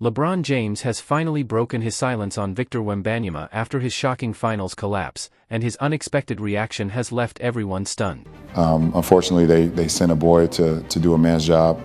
LeBron James has finally broken his silence on Victor Wembanyama after his shocking finals collapse, and his unexpected reaction has left everyone stunned. Unfortunately, they sent a boy to do a man's job.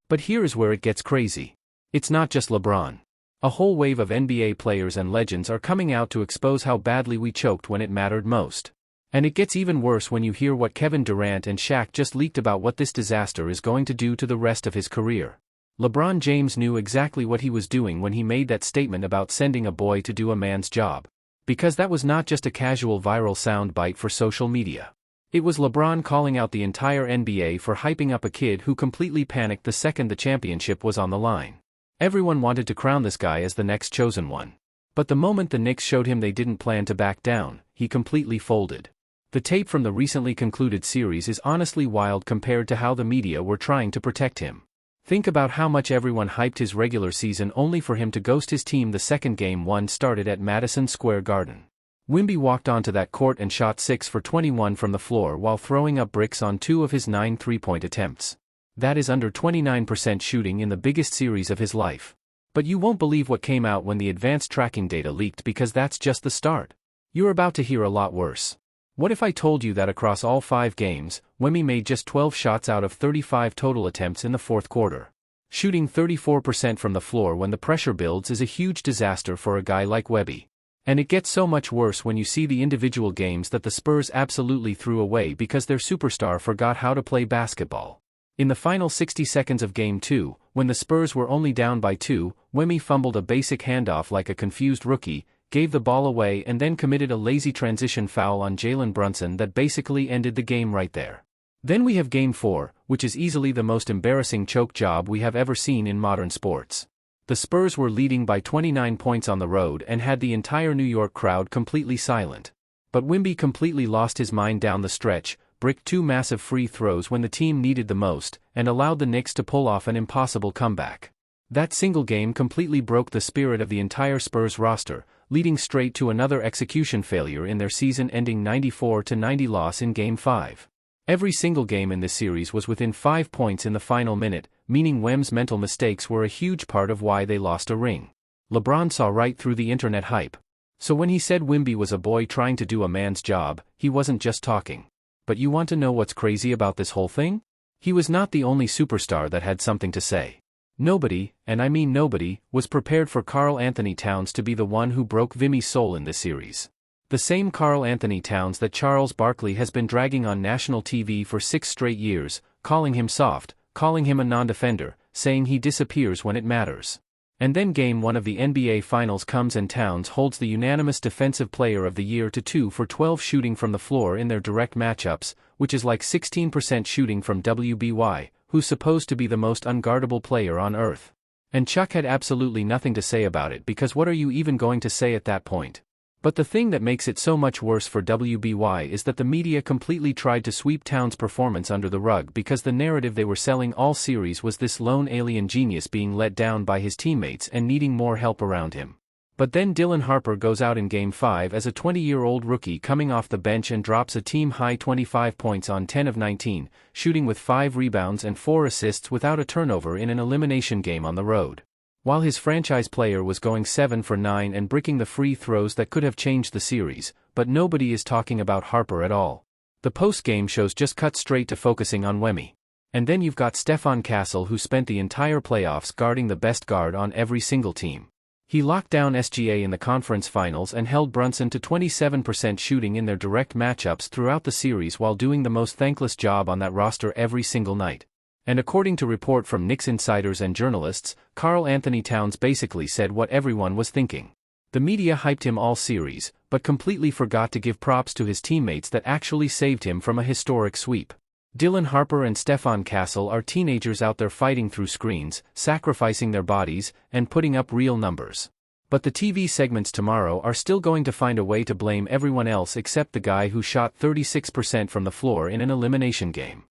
But here's where it gets crazy. It's not just LeBron. A whole wave of NBA players and legends are coming out to expose how badly we choked when it mattered most. And it gets even worse when you hear what Kevin Durant and Shaq just leaked about what this disaster is going to do to the rest of his career. LeBron James knew exactly what he was doing when he made that statement about sending a boy to do a man's job. Because that was not just a casual viral soundbite for social media. It was LeBron calling out the entire NBA for hyping up a kid who completely panicked the second the championship was on the line. Everyone wanted to crown this guy as the next chosen one. But the moment the Knicks showed him they didn't plan to back down, he completely folded. The tape from the recently concluded series is honestly wild compared to how the media were trying to protect him. Think about how much everyone hyped his regular season only for him to ghost his team the second Game 1 started at Madison Square Garden. Wemby walked onto that court and shot 6 for 21 from the floor while throwing up bricks on 2 of his 9 three-point attempts. That is under 29% shooting in the biggest series of his life. But you won't believe what came out when the advanced tracking data leaked, because that's just the start. You're about to hear a lot worse. What if I told you that across all 5 games, Wemby made just 12 shots out of 35 total attempts in the fourth quarter? Shooting 34% from the floor when the pressure builds is a huge disaster for a guy like Wemby. And it gets so much worse when you see the individual games that the Spurs absolutely threw away because their superstar forgot how to play basketball. In the final 60 seconds of Game 2, when the Spurs were only down by 2, Wemby fumbled a basic handoff like a confused rookie, gave the ball away and then committed a lazy transition foul on Jalen Brunson that basically ended the game right there. Then we have Game 4, which is easily the most embarrassing choke job we have ever seen in modern sports. The Spurs were leading by 29 points on the road and had the entire New York crowd completely silent. But Wemby completely lost his mind down the stretch, bricked 2 massive free throws when the team needed the most, and allowed the Knicks to pull off an impossible comeback. That single game completely broke the spirit of the entire Spurs roster, leading straight to another execution failure in their season-ending 94-90 loss in Game 5. Every single game in this series was within 5 points in the final minute, meaning Wem's mental mistakes were a huge part of why they lost a ring. LeBron saw right through the internet hype. So when he said Wemby was a boy trying to do a man's job, he wasn't just talking. But you want to know what's crazy about this whole thing? He was not the only superstar that had something to say. Nobody, and I mean nobody, was prepared for Karl Anthony Towns to be the one who broke Wemby's soul in this series. The same Karl Anthony Towns that Charles Barkley has been dragging on national TV for 6 straight years, calling him soft, calling him a non-defender, saying he disappears when it matters. And then Game 1 of the NBA Finals comes and Towns holds the unanimous Defensive Player of the Year to 2 for 12 shooting from the floor in their direct matchups, which is like 16% shooting from WBY, who's supposed to be the most unguardable player on earth. And Chuck had absolutely nothing to say about it, because what are you even going to say at that point? But the thing that makes it so much worse for WBY is that the media completely tried to sweep Towns' performance under the rug, because the narrative they were selling all series was this lone alien genius being let down by his teammates and needing more help around him. But then Dylan Harper goes out in Game 5 as a 20-year-old rookie coming off the bench and drops a team-high 25 points on 10 of 19, shooting with 5 rebounds and 4 assists without a turnover in an elimination game on the road. While his franchise player was going 7 for 9 and bricking the free throws that could have changed the series, but nobody is talking about Harper at all. The post-game shows just cut straight to focusing on Wemby. And then you've got Stephon Castle, who spent the entire playoffs guarding the best guard on every single team. He locked down SGA in the conference finals and held Brunson to 27% shooting in their direct matchups throughout the series while doing the most thankless job on that roster every single night. And according to report from Knicks insiders and journalists, Karl Anthony Towns basically said what everyone was thinking. The media hyped him all series, but completely forgot to give props to his teammates that actually saved him from a historic sweep. Dylan Harper and Stephon Castle are teenagers out there fighting through screens, sacrificing their bodies, and putting up real numbers. But the TV segments tomorrow are still going to find a way to blame everyone else except the guy who shot 36% from the floor in an elimination game.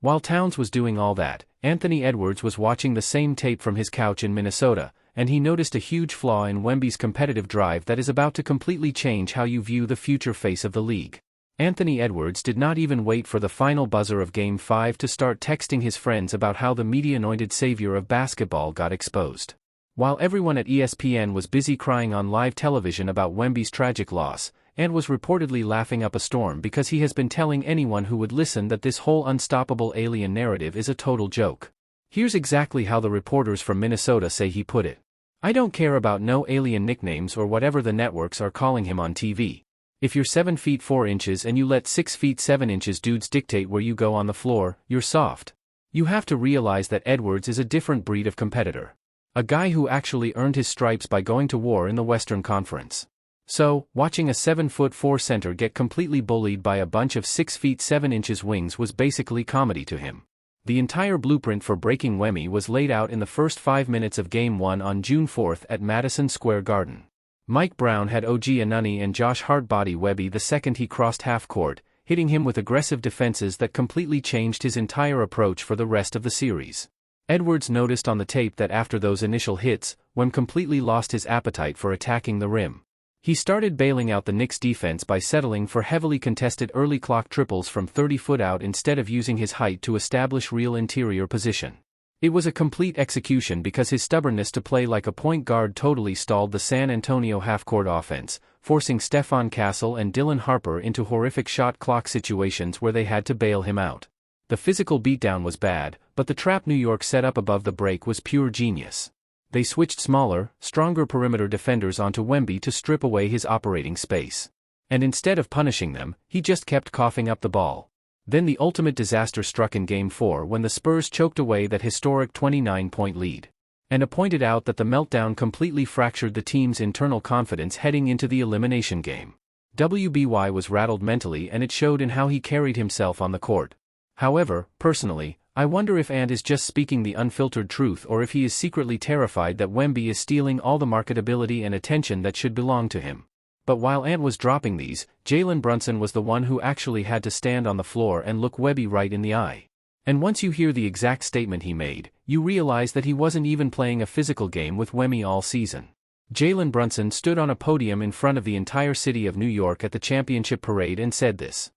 While Towns was doing all that, Anthony Edwards was watching the same tape from his couch in Minnesota, and he noticed a huge flaw in Wemby's competitive drive that is about to completely change how you view the future face of the league. Anthony Edwards did not even wait for the final buzzer of Game 5 to start texting his friends about how the media-anointed savior of basketball got exposed. While everyone at ESPN was busy crying on live television about Wemby's tragic loss, and was reportedly laughing up a storm because he has been telling anyone who would listen that this whole unstoppable alien narrative is a total joke. Here's exactly how the reporters from Minnesota say he put it. "I don't care about no alien nicknames or whatever the networks are calling him on TV. If you're 7 feet 4 inches and you let 6 feet 7 inches dudes dictate where you go on the floor, you're soft. You have to realize that Edwards is a different breed of competitor. A guy who actually earned his stripes by going to war in the Western Conference. So, watching a 7'4" center get completely bullied by a bunch of 6 feet 7 inches wings was basically comedy to him." The entire blueprint for breaking Wemby was laid out in the first 5 minutes of Game 1 on June 4 at Madison Square Garden. Mike Brown had OG Anunoby and Josh Hart body Wemby the second he crossed half court, hitting him with aggressive defenses that completely changed his entire approach for the rest of the series. Edwards noticed on the tape that after those initial hits, Wemby completely lost his appetite for attacking the rim. He started bailing out the Knicks defense by settling for heavily contested early clock triples from 30 foot out instead of using his height to establish real interior position. It was a complete execution because his stubbornness to play like a point guard totally stalled the San Antonio half-court offense, forcing Stephon Castle and Dylan Harper into horrific shot clock situations where they had to bail him out. The physical beatdown was bad, but the trap New York set up above the break was pure genius. They switched smaller, stronger perimeter defenders onto Wemby to strip away his operating space. And instead of punishing them, he just kept coughing up the ball. Then the ultimate disaster struck in Game 4 when the Spurs choked away that historic 29-point lead. And pointed out that the meltdown completely fractured the team's internal confidence heading into the elimination game. WBY was rattled mentally and it showed in how he carried himself on the court. However, personally, I wonder if Ant is just speaking the unfiltered truth or if he is secretly terrified that Wemby is stealing all the marketability and attention that should belong to him. But while Ant was dropping these, Jalen Brunson was the one who actually had to stand on the floor and look Wemby right in the eye. And once you hear the exact statement he made, you realize that he wasn't even playing a physical game with Wemby all season. Jalen Brunson stood on a podium in front of the entire city of New York at the championship parade and said this.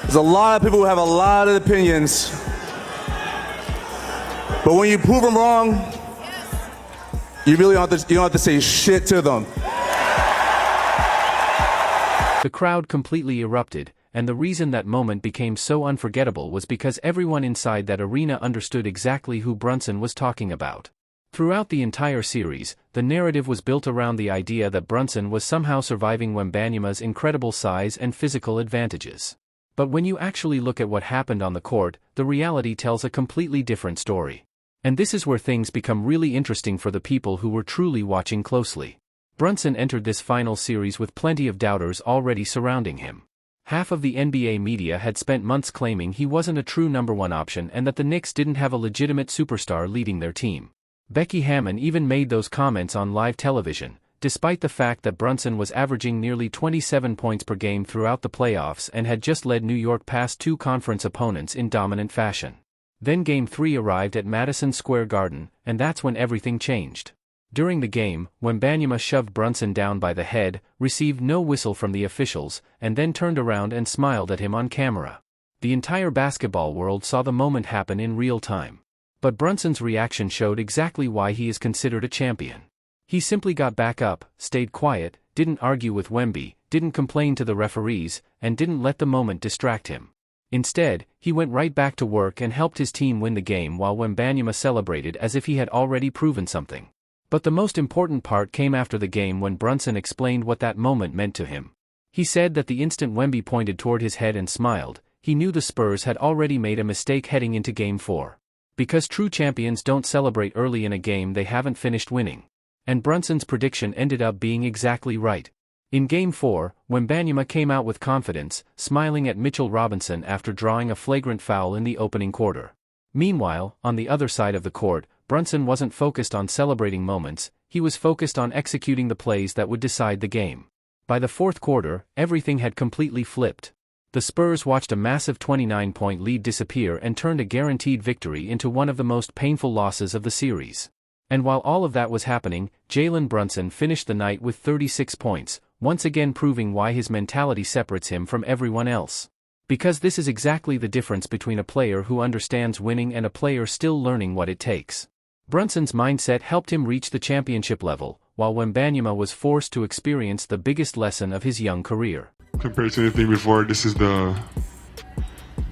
"There's a lot of people who have a lot of opinions, but when you prove them wrong, you really don't have to say shit to them." The crowd completely erupted, and the reason that moment became so unforgettable was because everyone inside that arena understood exactly who Brunson was talking about. Throughout the entire series, the narrative was built around the idea that Brunson was somehow surviving Wembanyama's incredible size and physical advantages. But when you actually look at what happened on the court, the reality tells a completely different story. And this is where things become really interesting for the people who were truly watching closely. Brunson entered this final series with plenty of doubters already surrounding him. Half of the NBA media had spent months claiming he wasn't a true number one option and that the Knicks didn't have a legitimate superstar leading their team. Becky Hammon even made those comments on live television, despite the fact that Brunson was averaging nearly 27 points per game throughout the playoffs and had just led New York past 2 conference opponents in dominant fashion. Then Game 3 arrived at Madison Square Garden, and that's when everything changed. During the game, Wembanyama shoved Brunson down by the head, received no whistle from the officials, and then turned around and smiled at him on camera. The entire basketball world saw the moment happen in real time. But Brunson's reaction showed exactly why he is considered a champion. He simply got back up, stayed quiet, didn't argue with Wemby, didn't complain to the referees, and didn't let the moment distract him. Instead, he went right back to work and helped his team win the game while Wembanyama celebrated as if he had already proven something. But the most important part came after the game when Brunson explained what that moment meant to him. He said that the instant Wemby pointed toward his head and smiled, he knew the Spurs had already made a mistake heading into Game 4. Because true champions don't celebrate early in a game they haven't finished winning. And Brunson's prediction ended up being exactly right. In Game 4, Wembanyama came out with confidence, smiling at Mitchell Robinson after drawing a flagrant foul in the opening quarter. Meanwhile, on the other side of the court, Brunson wasn't focused on celebrating moments, he was focused on executing the plays that would decide the game. By the fourth quarter, everything had completely flipped. The Spurs watched a massive 29-point lead disappear and turned a guaranteed victory into one of the most painful losses of the series. And while all of that was happening, Jalen Brunson finished the night with 36 points, once again proving why his mentality separates him from everyone else. Because this is exactly the difference between a player who understands winning and a player still learning what it takes. Brunson's mindset helped him reach the championship level, while Wembanyama was forced to experience the biggest lesson of his young career. Compared to anything before, this is the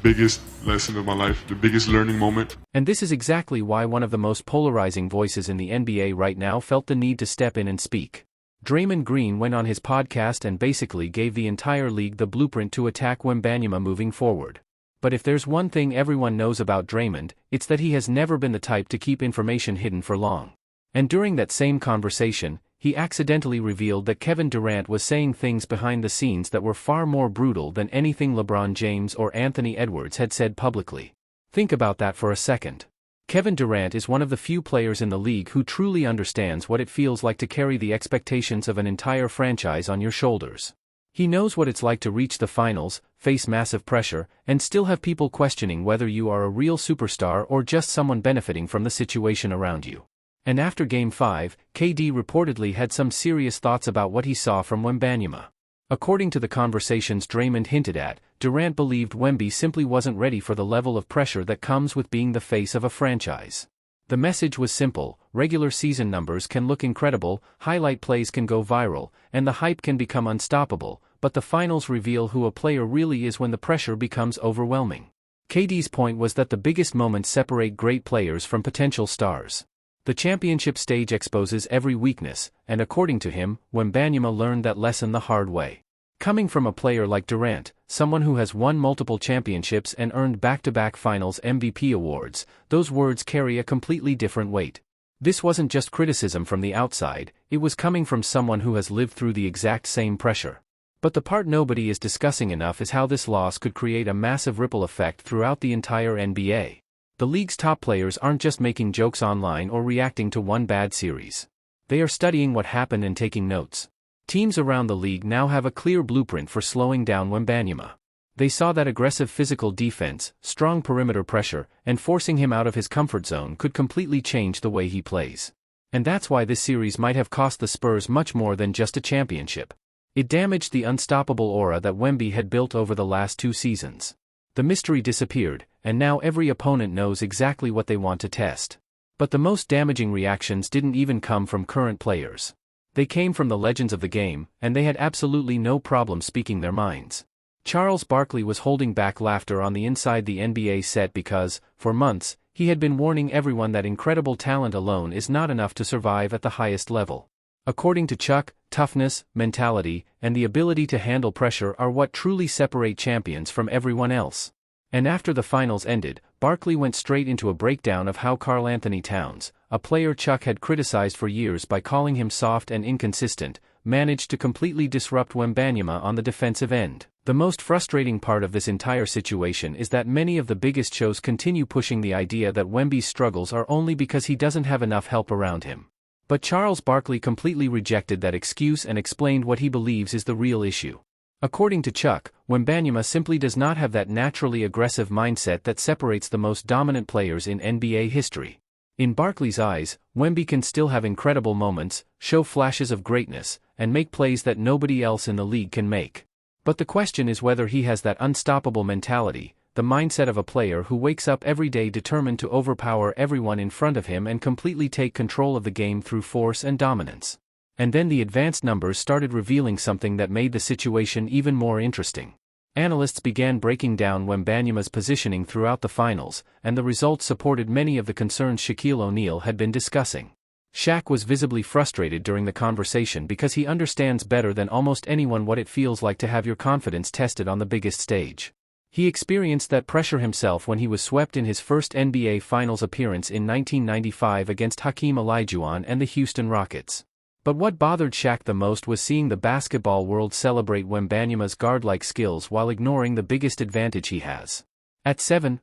biggest lesson of my life, the biggest learning moment. And this is exactly why one of the most polarizing voices in the NBA right now felt the need to step in and speak. Draymond Green went on his podcast and basically gave the entire league the blueprint to attack Wembanyama moving forward. But if there's one thing everyone knows about Draymond, it's that he has never been the type to keep information hidden for long. And during that same conversation, he accidentally revealed that Kevin Durant was saying things behind the scenes that were far more brutal than anything LeBron James or Anthony Edwards had said publicly. Think about that for a second. Kevin Durant is one of the few players in the league who truly understands what it feels like to carry the expectations of an entire franchise on your shoulders. He knows what it's like to reach the finals, face massive pressure, and still have people questioning whether you are a real superstar or just someone benefiting from the situation around you. And after Game 5, KD reportedly had some serious thoughts about what he saw from Wembanyama. According to the conversations Draymond hinted at, Durant believed Wemby simply wasn't ready for the level of pressure that comes with being the face of a franchise. The message was simple: regular season numbers can look incredible, highlight plays can go viral, and the hype can become unstoppable, but the finals reveal who a player really is when the pressure becomes overwhelming. KD's point was that the biggest moments separate great players from potential stars. The championship stage exposes every weakness, and according to him, Wembanyama learned that lesson the hard way. Coming from a player like Durant, someone who has won multiple championships and earned back-to-back finals MVP awards, those words carry a completely different weight. This wasn't just criticism from the outside, it was coming from someone who has lived through the exact same pressure. But the part nobody is discussing enough is how this loss could create a massive ripple effect throughout the entire NBA. The league's top players aren't just making jokes online or reacting to one bad series. They are studying what happened and taking notes. Teams around the league now have a clear blueprint for slowing down Wembanyama. They saw that aggressive physical defense, strong perimeter pressure, and forcing him out of his comfort zone could completely change the way he plays. And that's why this series might have cost the Spurs much more than just a championship. It damaged the unstoppable aura that Wemby had built over the last 2 seasons. The mystery disappeared, and now every opponent knows exactly what they want to test. But the most damaging reactions didn't even come from current players. They came from the legends of the game, and they had absolutely no problem speaking their minds. Charles Barkley was holding back laughter on the Inside the NBA set because, for months, he had been warning everyone that incredible talent alone is not enough to survive at the highest level. According to Chuck, toughness, mentality, and the ability to handle pressure are what truly separate champions from everyone else. And after the finals ended, Barkley went straight into a breakdown of how Karl Anthony Towns, a player Chuck had criticized for years by calling him soft and inconsistent, managed to completely disrupt Wembanyama on the defensive end. The most frustrating part of this entire situation is that many of the biggest shows continue pushing the idea that Wemby's struggles are only because he doesn't have enough help around him. But Charles Barkley completely rejected that excuse and explained what he believes is the real issue. According to Chuck, Wembanyama simply does not have that naturally aggressive mindset that separates the most dominant players in NBA history. In Barkley's eyes, Wemby can still have incredible moments, show flashes of greatness, and make plays that nobody else in the league can make. But the question is whether he has that unstoppable mentality, the mindset of a player who wakes up every day determined to overpower everyone in front of him and completely take control of the game through force and dominance. And then the advanced numbers started revealing something that made the situation even more interesting. Analysts began breaking down Wembanyama's positioning throughout the finals, and the results supported many of the concerns Shaquille O'Neal had been discussing. Shaq was visibly frustrated during the conversation because he understands better than almost anyone what it feels like to have your confidence tested on the biggest stage. He experienced that pressure himself when he was swept in his first NBA Finals appearance in 1995 against Hakeem Olajuwon and the Houston Rockets. But what bothered Shaq the most was seeing the basketball world celebrate Wembanyama's guard-like skills while ignoring the biggest advantage he has. At 7'4",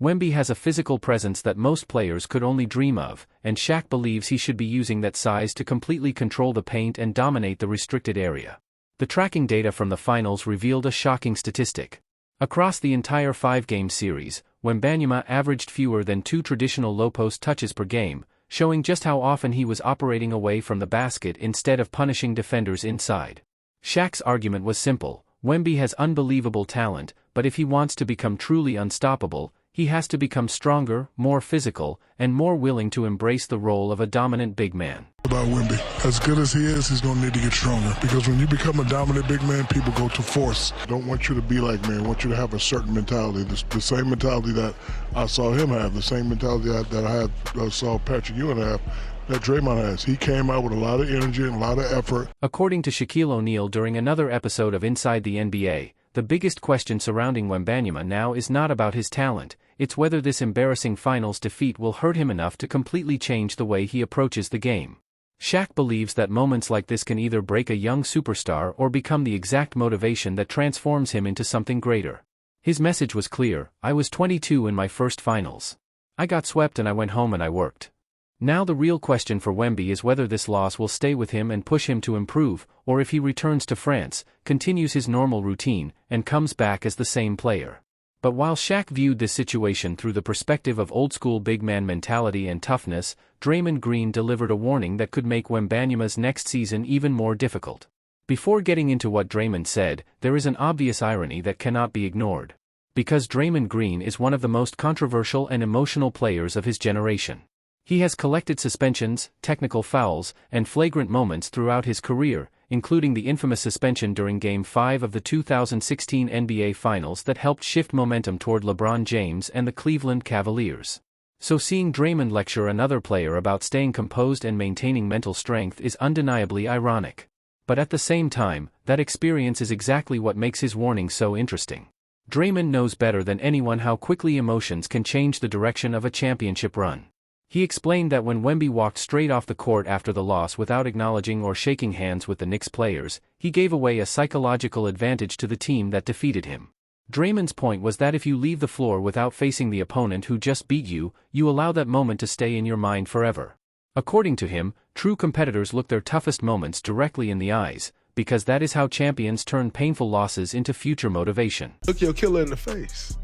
Wemby has a physical presence that most players could only dream of, and Shaq believes he should be using that size to completely control the paint and dominate the restricted area. The tracking data from the finals revealed a shocking statistic. Across the entire 5-game series, Wembanyama averaged fewer than 2 traditional low-post touches per game, showing just how often he was operating away from the basket instead of punishing defenders inside. Shaq's argument was simple: Wemby has unbelievable talent, but if he wants to become truly unstoppable, he has to become stronger, more physical, and more willing to embrace the role of a dominant big man. About Wemby, as good as he is, he's going to need to get stronger, because when you become a dominant big man, people go to force. Don't want you to be like me. I want you to have a certain mentality, the same mentality that I saw him have, the same mentality that I saw Patrick Ewing have, that Draymond has. He came out with a lot of energy and a lot of effort. According to Shaquille O'Neal during another episode of Inside the NBA, the biggest question surrounding Wembanyama now is not about his talent, it's whether this embarrassing finals defeat will hurt him enough to completely change the way he approaches the game. Shaq believes that moments like this can either break a young superstar or become the exact motivation that transforms him into something greater. His message was clear: I was 22 in my first finals. I got swept and I went home and I worked. Now the real question for Wemby is whether this loss will stay with him and push him to improve, or if he returns to France, continues his normal routine, and comes back as the same player. But while Shaq viewed this situation through the perspective of old-school big man mentality and toughness, Draymond Green delivered a warning that could make Wembanyama's next season even more difficult. Before getting into what Draymond said, there is an obvious irony that cannot be ignored. Because Draymond Green is one of the most controversial and emotional players of his generation. He has collected suspensions, technical fouls, and flagrant moments throughout his career, including the infamous suspension during Game 5 of the 2016 NBA Finals that helped shift momentum toward LeBron James and the Cleveland Cavaliers. So seeing Draymond lecture another player about staying composed and maintaining mental strength is undeniably ironic. But at the same time, that experience is exactly what makes his warning so interesting. Draymond knows better than anyone how quickly emotions can change the direction of a championship run. He explained that when Wemby walked straight off the court after the loss without acknowledging or shaking hands with the Knicks players, he gave away a psychological advantage to the team that defeated him. Draymond's point was that if you leave the floor without facing the opponent who just beat you, you allow that moment to stay in your mind forever. According to him, true competitors look their toughest moments directly in the eyes, because that is how champions turn painful losses into future motivation. Look your killer in the face.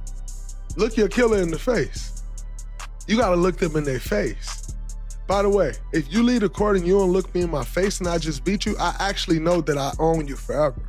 Look your killer in the face. You gotta look them in their face. By the way, if you leave the court and you don't look me in my face and I just beat you, I actually know that I own you forever.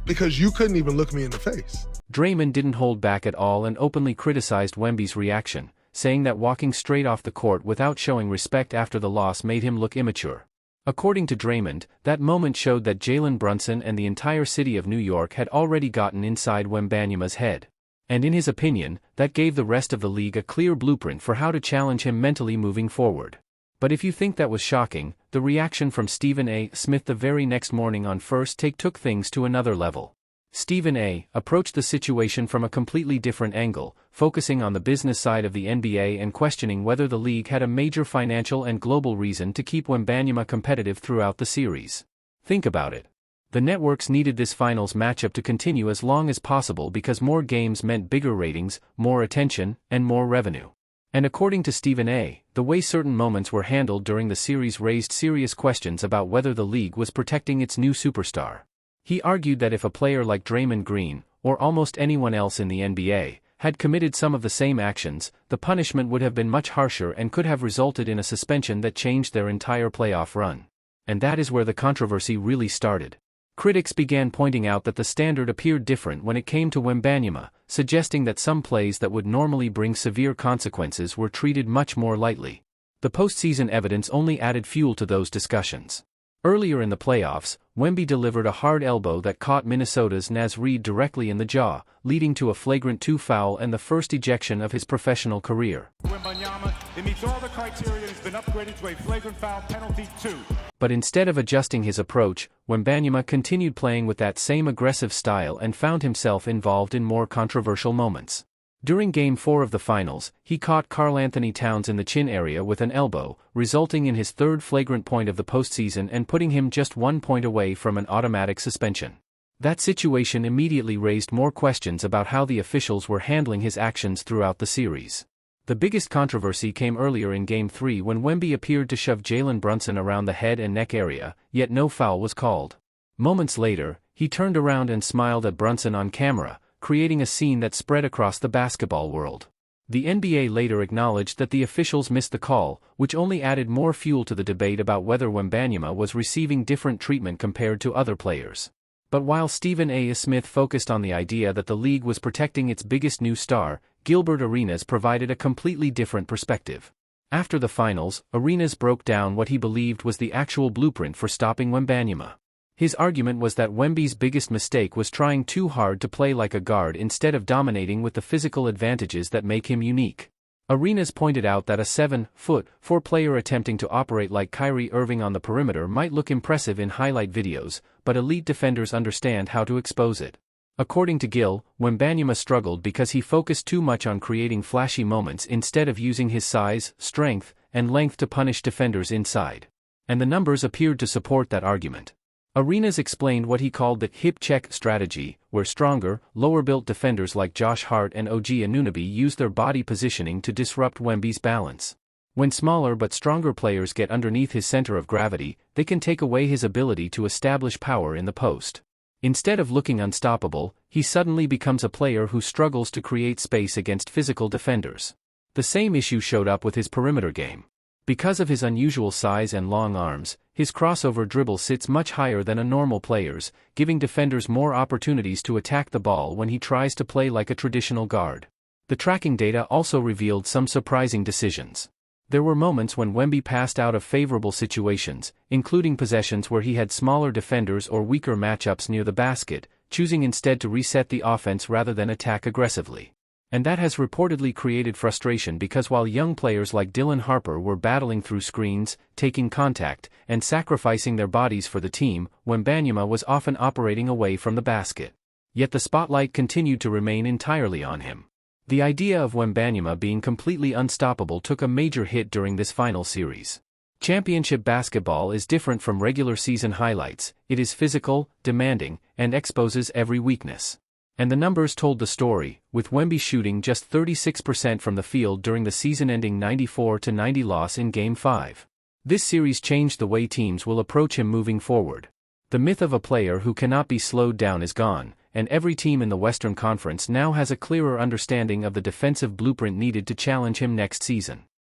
Because you couldn't even look me in the face. Draymond didn't hold back at all and openly criticized Wemby's reaction, saying that walking straight off the court without showing respect after the loss made him look immature. According to Draymond, that moment showed that Jalen Brunson and the entire city of New York had already gotten inside Wembanyama's head. And in his opinion, that gave the rest of the league a clear blueprint for how to challenge him mentally moving forward. But if you think that was shocking, the reaction from Stephen A. Smith the very next morning on First Take took things to another level. Stephen A. approached the situation from a completely different angle, focusing on the business side of the NBA and questioning whether the league had a major financial and global reason to keep Wembanyama competitive throughout the series. Think about it. The networks needed this finals matchup to continue as long as possible because more games meant bigger ratings, more attention, and more revenue. And according to Stephen A., the way certain moments were handled during the series raised serious questions about whether the league was protecting its new superstar. He argued that if a player like Draymond Green, or almost anyone else in the NBA, had committed some of the same actions, the punishment would have been much harsher and could have resulted in a suspension that changed their entire playoff run. And that is where the controversy really started. Critics began pointing out that the standard appeared different when it came to Wembanyama, suggesting that some plays that would normally bring severe consequences were treated much more lightly. The postseason evidence only added fuel to those discussions. Earlier in the playoffs, Wemby delivered a hard elbow that caught Minnesota's Naz Reid directly in the jaw, leading to a flagrant 2 foul and the first ejection of his professional career. Wembanyama, it meets all the criteria and has been upgraded to a flagrant foul penalty 2. But instead of adjusting his approach, Wembanyama continued playing with that same aggressive style and found himself involved in more controversial moments. During Game 4 of the Finals, he caught Karl-Anthony Towns in the chin area with an elbow, resulting in his third flagrant point of the postseason and putting him just 1 point away from an automatic suspension. That situation immediately raised more questions about how the officials were handling his actions throughout the series. The biggest controversy came earlier in Game 3 when Wemby appeared to shove Jalen Brunson around the head and neck area, yet no foul was called. Moments later, he turned around and smiled at Brunson on camera, creating a scene that spread across the basketball world. The NBA later acknowledged that the officials missed the call, which only added more fuel to the debate about whether Wembanyama was receiving different treatment compared to other players. But while Stephen A. Smith focused on the idea that the league was protecting its biggest new star, Gilbert Arenas provided a completely different perspective. After the finals, Arenas broke down what he believed was the actual blueprint for stopping Wembanyama. His argument was that Wemby's biggest mistake was trying too hard to play like a guard instead of dominating with the physical advantages that make him unique. Arenas pointed out that a 7'4" player attempting to operate like Kyrie Irving on the perimeter might look impressive in highlight videos, but elite defenders understand how to expose it. According to Gil, Wembanyama struggled because he focused too much on creating flashy moments instead of using his size, strength, and length to punish defenders inside. And the numbers appeared to support that argument. Arenas explained what he called the hip check strategy, where stronger, lower-built defenders like Josh Hart and OG Anunoby use their body positioning to disrupt Wemby's balance. When smaller but stronger players get underneath his center of gravity, they can take away his ability to establish power in the post. Instead of looking unstoppable, he suddenly becomes a player who struggles to create space against physical defenders. The same issue showed up with his perimeter game. Because of his unusual size and long arms, his crossover dribble sits much higher than a normal player's, giving defenders more opportunities to attack the ball when he tries to play like a traditional guard. The tracking data also revealed some surprising decisions. There were moments when Wemby passed out of favorable situations, including possessions where he had smaller defenders or weaker matchups near the basket, choosing instead to reset the offense rather than attack aggressively. And that has reportedly created frustration because while young players like Dylan Harper were battling through screens, taking contact, and sacrificing their bodies for the team, Wembanyama was often operating away from the basket. Yet the spotlight continued to remain entirely on him. The idea of Wembanyama being completely unstoppable took a major hit during this final series. Championship basketball is different from regular season highlights. It is physical, demanding, and exposes every weakness. And the numbers told the story, with Wemby shooting just 36% from the field during the season-ending 94-90 loss in Game 5. This series changed the way teams will approach him moving forward. The myth of a player who cannot be slowed down is gone, and every team in the Western Conference now has a clearer understanding of the defensive blueprint needed to challenge him next season.